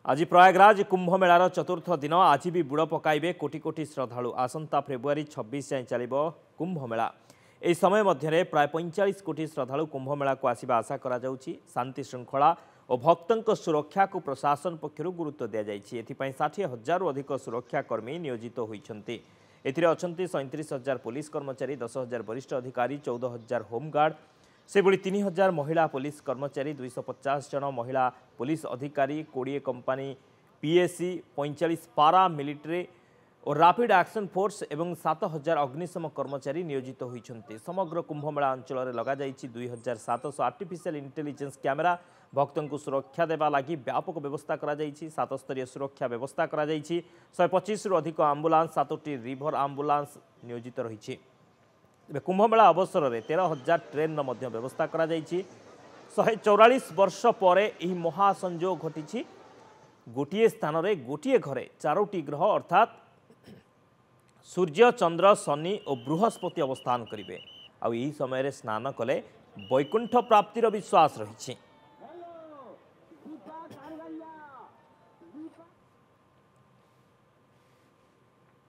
आज प्रयागराज कुंभ मेलार चतुर्थ दिन आज भी बुड़ पकाइबे कोटी कोटी श्रद्धालु। आसंता फेब्रुआरी 26 जाए चलिबो कुंभ मेला। एही समय मध्य प्राय 45 कोटी श्रद्धालु कुंभ मेला को आसिबा आशा करा जाउछि। शांति श्रृंखला और भक्तों सुरक्षा को प्रशासन पक्षरु गुरुत्व दिया जाइछि। एथिपई 60,000 रु अधिक सुरक्षाकर्मी नियोजित होइछन्ति। एथिरे अछन्ति 37,000 पुलिस कर्मचारी, 10,000 वरिष्ठ अधिकारी, 14,000 होमगार्ड, से 3,000 महिला पुलिस कर्मचारी, 250 जन महिला पुलिस अधिकारी, 20 कंपनी पीएसी, 45 पारा मिलिट्री और रैपिड एक्शन फोर्स एवं 7,000 अग्निशम कर्मचारी नियोजित होइछन्ति। समग्र कुंभमेला अंचल में लगा जाइछि 2,700 आर्टिफिशियल इंटेलिजेंस कैमेरा। भक्तों को सुरक्षा देवा लगी व्यापक व्यवस्था करा जाइछि। 7 स्तरीय सुरक्षा व्यवस्था करा जाइछि। 125 रु अधिक आम्बुलांस, 7टी रिभर आम्बुलांस नियोजित रहिछि। कुंभमेला अवसर में 13,000 ट्रेन व्यवस्था करा जाइछि। 144 वर्ष पर यह महासंयोग घटी। गोटे स्थान में गोटे घरे 4टी ग्रह अर्थात सूर्य, चंद्र, शनि और बृहस्पति अवस्थान करेंगे। आई समय स्नान कले वैकुंठ प्राप्तिर विश्वास रही।